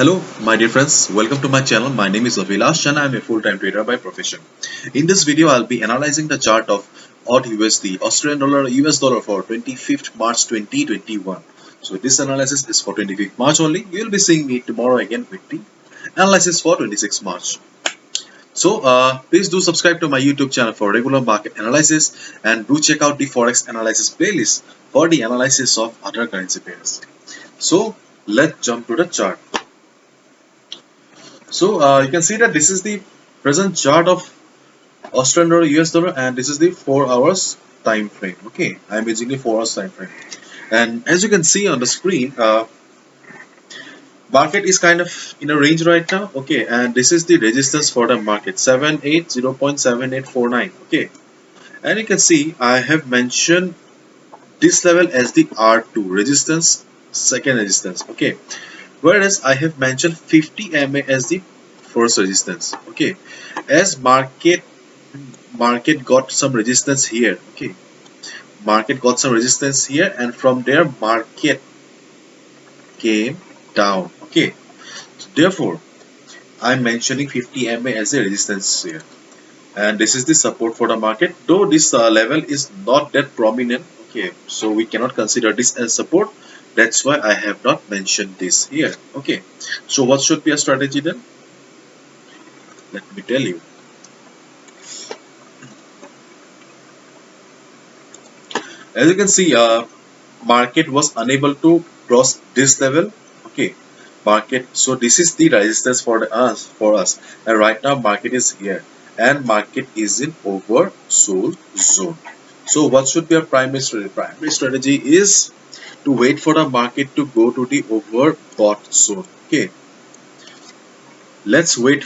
Hello, my dear friends. Welcome to my channel. My name is Avilash and I am a full-time trader by profession. In this video, I'll be analyzing the chart of AUD USD, Australian dollar, US dollar for 25th March 2021. So this analysis is for 25th March only. You will be seeing me tomorrow again with the analysis for 26th March. So please do subscribe to my YouTube channel for regular market analysis and do check out the Forex analysis playlist for the analysis of other currency pairs. So let's jump to the chart. So you can see that this is the present chart of Australian dollar, US dollar, and this is the 4 hours time frame. Okay, I'm using the 4 hours time frame, and as you can see on the screen, market is kind of in a range right now. Okay, and this is the resistance for the market 780.7849. Okay, and you can see I have mentioned this level as the R2 resistance, second resistance. Okay, whereas I have mentioned 50 MA as the first resistance. Okay, as market got some resistance here. Okay, market got some resistance here, and from there market came down. Okay, so therefore I'm mentioning 50 MA as a resistance here, and this is the support for the market, though this level is not that prominent. Okay, so we cannot consider this as support. That's why I have not mentioned this here. Okay, so what should be a strategy then? Let me tell you. As you can see, market was unable to cross this level. Okay, market. So this is the resistance for us, and right now market is here, and market is in oversold zone. So what should be our primary strategy? Primary strategy is to wait for the market to go to the overbought zone. Okay, let's wait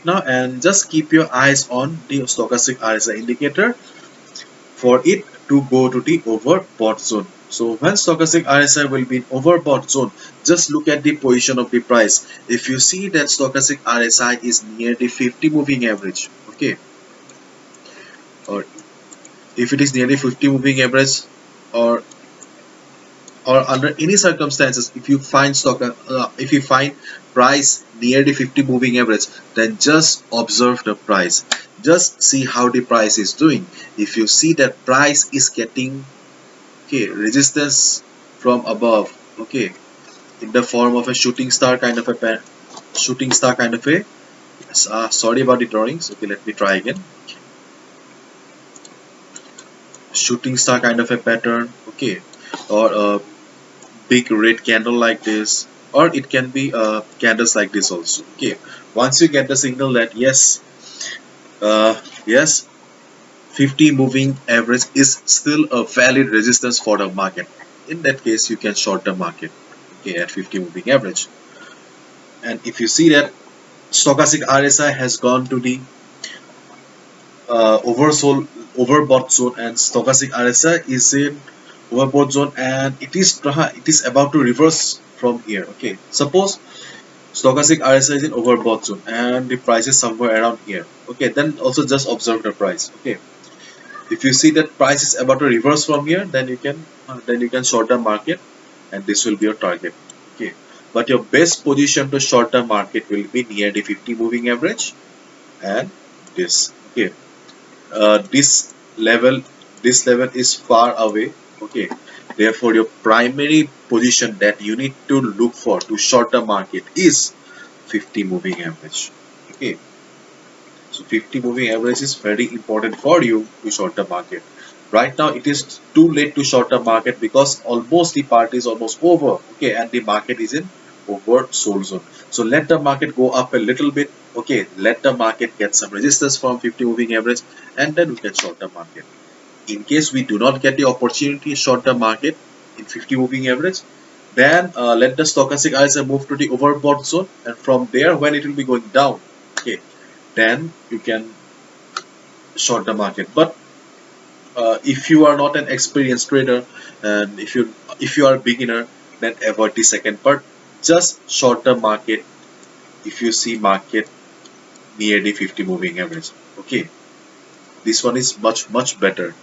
now and just keep your eyes on the stochastic RSI indicator for it to go to the overbought zone. So when stochastic RSI will be in overbought zone, just look at the position of the price. If you see that stochastic RSI is near the 50 moving average, okay, or if it is near the 50 moving average, or under any circumstances, if you find if you find price near the 50 moving average, then just observe the price, just see how the price is doing. If you see that price is getting, okay, resistance from above, okay, in the form of a shooting star kind of a shooting star kind of a sorry about the drawings. Okay, let me try again. Shooting star kind of a pattern, okay, or a big red candle like this, or it can be candles like this also. Okay, once you get the signal that yes, 50 moving average is still a valid resistance for the market, in that case you can short the market, okay, at 50 moving average. And if you see that stochastic RSI has gone to the overbought zone, and stochastic RSI is in overbought zone, and it is about to reverse from here. Okay, suppose stochastic RSI is in overbought zone and the price is somewhere around here. Okay, then also just observe the price. Okay, if you see that price is about to reverse from here, then you can short the market, and this will be your target. Okay, but your best position to short the market will be near the 50 moving average and this. Okay, this level is far away. Okay, therefore your primary position that you need to look for to short the market is 50 moving average. Okay, so 50 moving average is very important for you to short the market. Right now it is too late to short the market because almost the party is almost over. Okay, and the market is in oversold zone. So let the market go up a little bit. Okay, let the market get some resistance from 50 moving average, and then we can short the market. In case we do not get the opportunity to short the market in 50 moving average, then let the stochastic RSI move to the overbought zone, and from there when it will be going down, okay, then you can short the market. But if you are not an experienced trader, and if you are a beginner, then avoid the second part. Just short the market if you see market near the 50 moving average. Okay, this one is much better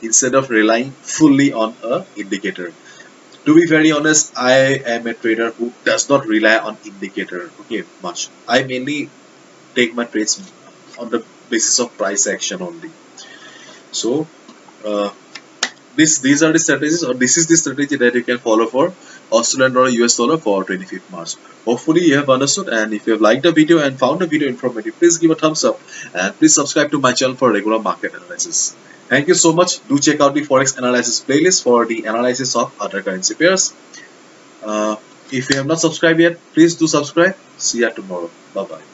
instead of relying fully on a indicator. To be very honest, I am a trader who does not rely on indicator, okay, much. I mainly take my trades on the basis of price action only. So uh, these are the strategies, or this is the strategy that you can follow for Australian dollar US dollar for 25th March. Hopefully you have understood, and if you have liked the video and found the video informative, please give a thumbs up and please subscribe to my channel for regular market analysis. Thank you so much. Do check out the Forex analysis playlist for the analysis of other currency pairs. Uh, if you have not subscribed yet, please do subscribe. See you tomorrow. Bye bye.